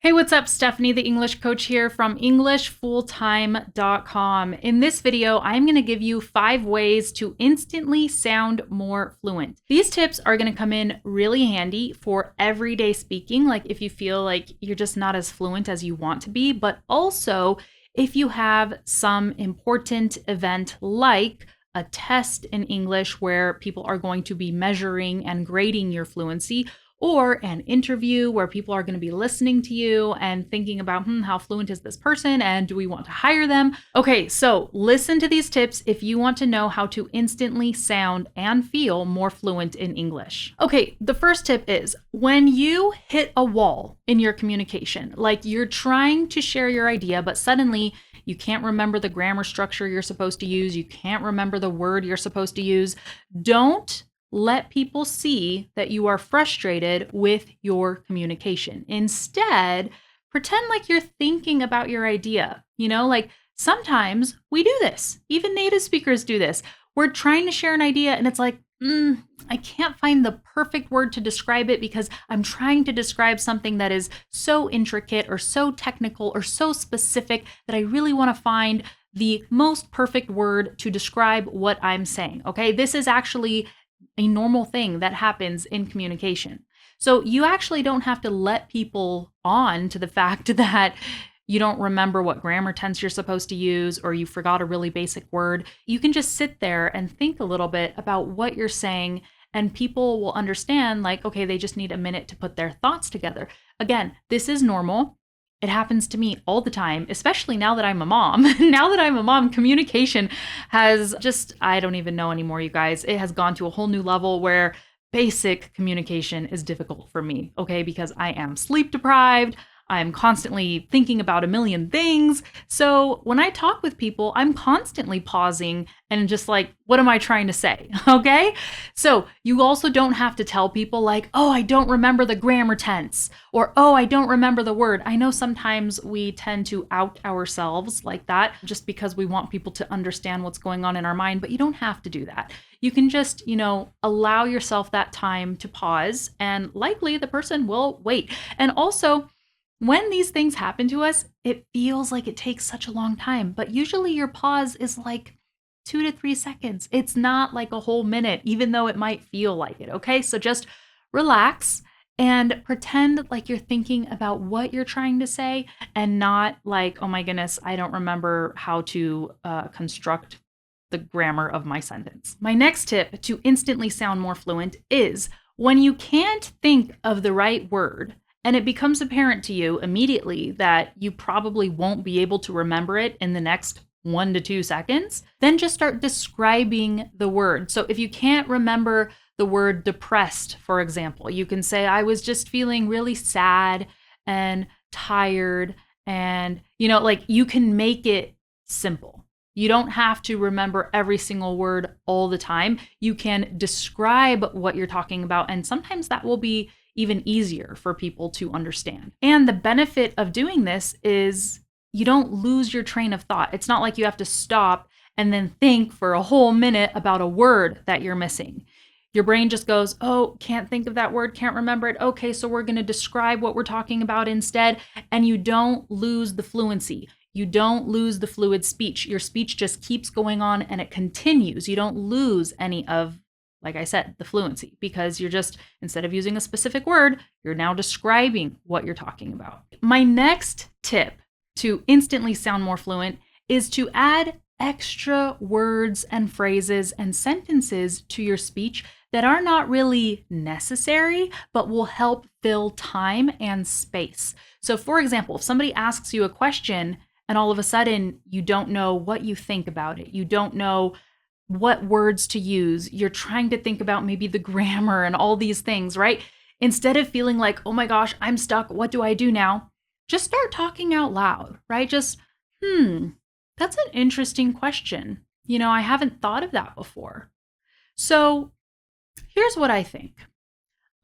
Hey, what's up? Stephanie, the English coach here from EnglishFulltime.com. In this video, I'm going to give you 5 ways to instantly sound more fluent. These tips are going to come in really handy for everyday speaking, like if you feel like you're just not as fluent as you want to be, but also if you have some important event like a test in English where people are going to be measuring and grading your fluency, or an interview where people are going to be listening to you and thinking about, how fluent is this person and do we want to hire them? Okay, so listen to these tips if you want to know how to instantly sound and feel more fluent in English. Okay, the first tip is when you hit a wall in your communication, like you're trying to share your idea, but suddenly you can't remember the grammar structure you're supposed to use, you can't remember the word you're supposed to use, don't let people see that you are frustrated with your communication. Instead, pretend like you're thinking about your idea. Like sometimes we do this. Even native speakers do this. We're trying to share an idea and it's like, I can't find the perfect word to describe it because I'm trying to describe something that is so intricate or so technical or so specific that I really want to find the most perfect word to describe what I'm saying. Okay, this is actually a normal thing that happens in communication. So you actually don't have to let people on to the fact that you don't remember what grammar tense you're supposed to use or you forgot a really basic word. You can just sit there and think a little bit about what you're saying and people will understand like, okay, they just need a minute to put their thoughts together. Again, this is normal. It happens to me all the time, especially now that I'm a mom. Now that I'm a mom, communication has just, I don't even know anymore, you guys. It has gone to a whole new level where basic communication is difficult for me, okay? Because I am sleep deprived. I'm constantly thinking about a million things. So when I talk with people, I'm constantly pausing and just like, what am I trying to say? Okay. So you also don't have to tell people like, oh, I don't remember the grammar tense or, oh, I don't remember the word. I know sometimes we tend to out ourselves like that just because we want people to understand what's going on in our mind, but you don't have to do that. You can just, allow yourself that time to pause and likely the person will wait. And also, when these things happen to us, it feels like it takes such a long time, but usually your pause is like 2 to 3 seconds. It's not like a whole minute, even though it might feel like it, okay? So just relax and pretend like you're thinking about what you're trying to say and not like, oh my goodness, I don't remember how to construct the grammar of my sentence. My next tip to instantly sound more fluent is when you can't think of the right word, and it becomes apparent to you immediately that you probably won't be able to remember it in the next 1 to 2 seconds, then just start describing the word. So if you can't remember the word depressed, for example, you can say, I was just feeling really sad and tired. And, you can make it simple. You don't have to remember every single word all the time. You can describe what you're talking about. And sometimes that will be even easier for people to understand. And the benefit of doing this is you don't lose your train of thought. It's not like you have to stop and then think for a whole minute about a word that you're missing. Your brain just goes, oh, can't think of that word, can't remember it. Okay, so we're going to describe what we're talking about instead. And you don't lose the fluency. You don't lose the fluid speech. Your speech just keeps going on and it continues. You don't lose any of, like I said, the fluency, because you're just, instead of using a specific word, you're now describing what you're talking about. My next tip to instantly sound more fluent is to add extra words and phrases and sentences to your speech that are not really necessary, but will help fill time and space. So for example, if somebody asks you a question and all of a sudden you don't know what you think about it, you don't know what words to use, you're trying to think about maybe the grammar and all these things, right? Instead of feeling like, oh my gosh, I'm stuck, what do I do now? Just start talking out loud, right? Just, that's an interesting question. I haven't thought of that before. So here's what I think.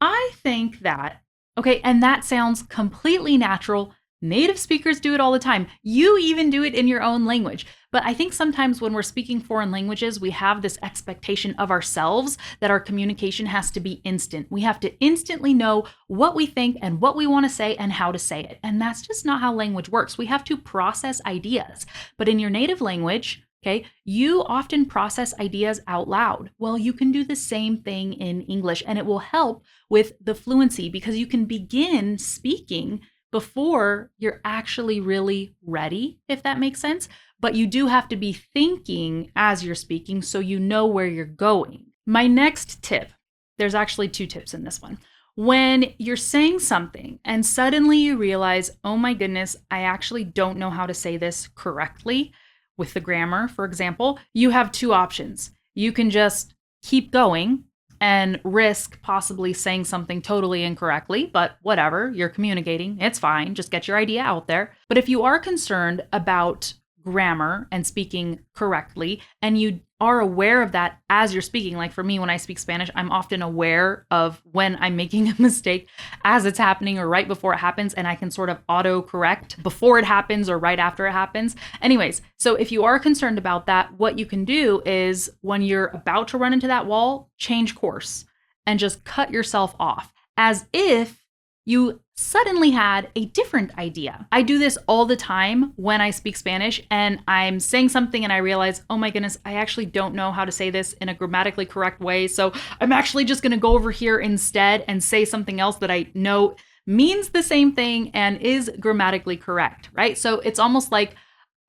I think that, okay, and that sounds completely natural, Native speakers do it all the time. You even do it in your own language. But I think sometimes when we're speaking foreign languages, we have this expectation of ourselves that our communication has to be instant. We have to instantly know what we think and what we want to say and how to say it. And that's just not how language works. We have to process ideas. But in your native language, okay, you often process ideas out loud. Well, you can do the same thing in English, and it will help with the fluency because you can begin speaking before you're actually really ready, if that makes sense. But you do have to be thinking as you're speaking so you know where you're going. My next tip, there's actually 2 tips in this one. When you're saying something and suddenly you realize, oh my goodness, I actually don't know how to say this correctly with the grammar, for example, you have 2 options. You can just keep going and risk possibly saying something totally incorrectly, but whatever, you're communicating, it's fine, just get your idea out there. But if you are concerned about grammar and speaking correctly, and you are aware of that as you're speaking, like for me, when I speak Spanish, I'm often aware of when I'm making a mistake as it's happening or right before it happens, and I can sort of auto correct before it happens or right after it happens. Anyways, so if you are concerned about that, what you can do is when you're about to run into that wall, change course and just cut yourself off as if you suddenly had a different idea. I do this all the time when I speak Spanish and I'm saying something and I realize, oh my goodness, I actually don't know how to say this in a grammatically correct way. So I'm actually just going to go over here instead and say something else that I know means the same thing and is grammatically correct, right? So it's almost like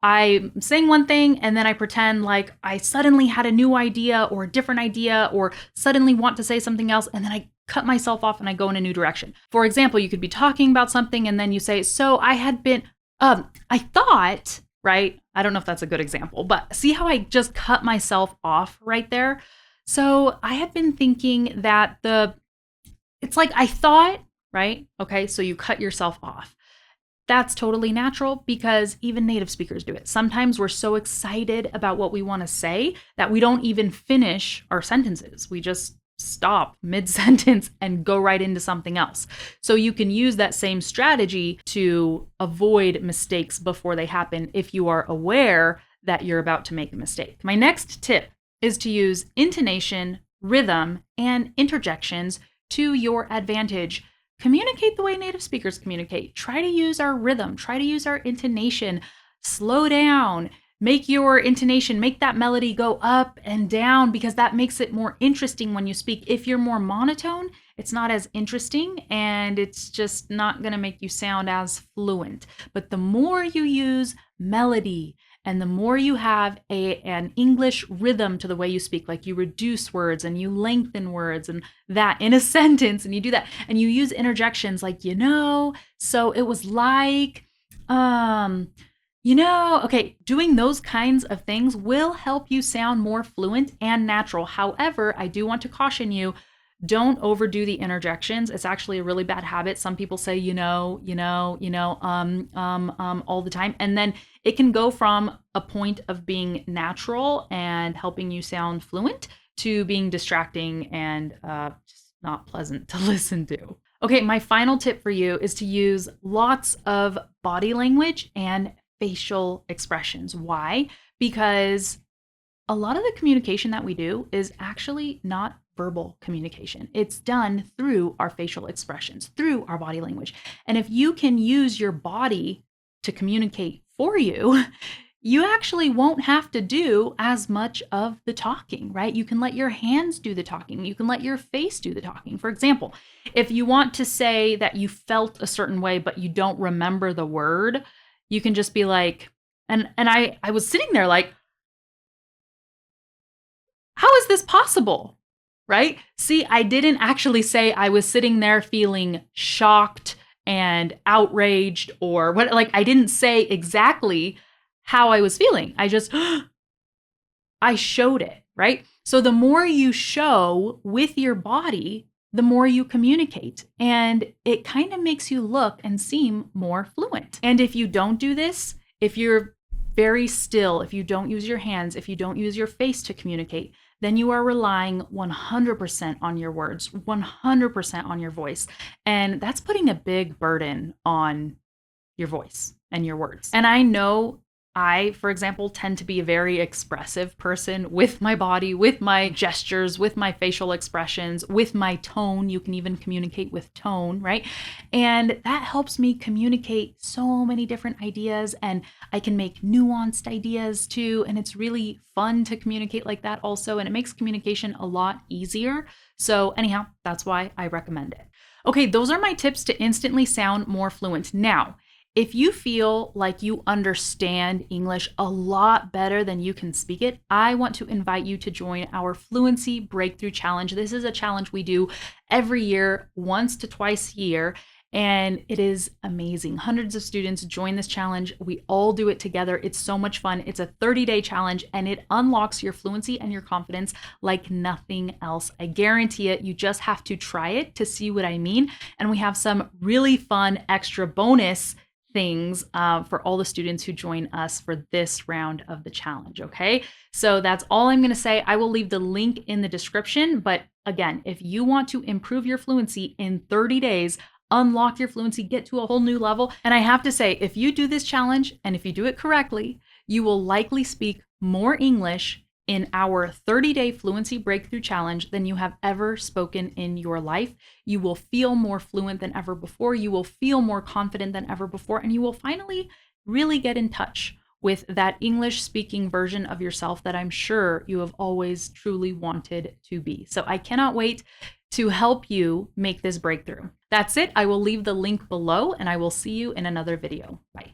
I'm saying one thing and then I pretend like I suddenly had a new idea or a different idea or suddenly want to say something else, and then I cut myself off and I go in a new direction. For example, you could be talking about something and then you say, so I had been, I thought, right? I don't know if that's a good example, but see how I just cut myself off right there? So I had been thinking that it's like I thought, right? Okay, so you cut yourself off. That's totally natural because even native speakers do it. Sometimes we're so excited about what we want to say that we don't even finish our sentences. We just stop mid-sentence and go right into something else. So you can use that same strategy to avoid mistakes before they happen if you are aware that you're about to make a mistake. My next tip is to use intonation, rhythm, and interjections to your advantage. Communicate the way native speakers communicate. Try to use our rhythm. Try to use our intonation. Slow down. Make your intonation, make that melody go up and down because that makes it more interesting when you speak. If you're more monotone, it's not as interesting and it's just not going to make you sound as fluent. But the more you use melody and the more you have an English rhythm to the way you speak, like you reduce words and you lengthen words and that in a sentence, and you do that and you use interjections like, so it was like, okay, doing those kinds of things will help you sound more fluent and natural. However, I do want to caution you, don't overdo the interjections. It's actually a really bad habit. Some people say, all the time. And then it can go from a point of being natural and helping you sound fluent to being distracting and just not pleasant to listen to. Okay, my final tip for you is to use lots of body language and facial expressions. Why? Because a lot of the communication that we do is actually not verbal communication. It's done through our facial expressions, through our body language. And if you can use your body to communicate for you, you actually won't have to do as much of the talking, right? You can let your hands do the talking. You can let your face do the talking. For example, if you want to say that you felt a certain way, but you don't remember the word, you can just be like, and I was sitting there like, how is this possible? Right? See, I didn't actually say I was sitting there feeling shocked and outraged or what, like I didn't say exactly how I was feeling. I showed it, right? So the more you show with your body, the more you communicate, and it kind of makes you look and seem more fluent. And if you don't do this, if you're very still, if you don't use your hands, if you don't use your face to communicate, then you are relying 100% on your words, 100% on your voice. And that's putting a big burden on your voice and your words. And I know I, for example, tend to be a very expressive person with my body, with my gestures, with my facial expressions, with my tone. You can even communicate with tone, right? And that helps me communicate so many different ideas, and I can make nuanced ideas too. And it's really fun to communicate like that also. And it makes communication a lot easier. So anyhow, that's why I recommend it. Okay, those are my tips to instantly sound more fluent. Now, if you feel like you understand English a lot better than you can speak it, I want to invite you to join our Fluency Breakthrough Challenge. This is a challenge we do every year, once to twice a year, and it is amazing. Hundreds of students join this challenge. We all do it together. It's so much fun. It's a 30-day challenge, and it unlocks your fluency and your confidence like nothing else. I guarantee it. You just have to try it to see what I mean. And we have some really fun extra bonus things for all the students who join us for this round of the challenge, okay? So that's all I'm gonna say. I will leave the link in the description, but again, if you want to improve your fluency in 30 days, unlock your fluency, get to a whole new level, and I have to say, if you do this challenge, and if you do it correctly, you will likely speak more English in our 30-day Fluency Breakthrough Challenge than you have ever spoken in your life. You will feel more fluent than ever before. You will feel more confident than ever before. And you will finally really get in touch with that English speaking version of yourself that I'm sure you have always truly wanted to be. So I cannot wait to help you make this breakthrough. That's it. I will leave the link below, and I will see you in another video. Bye.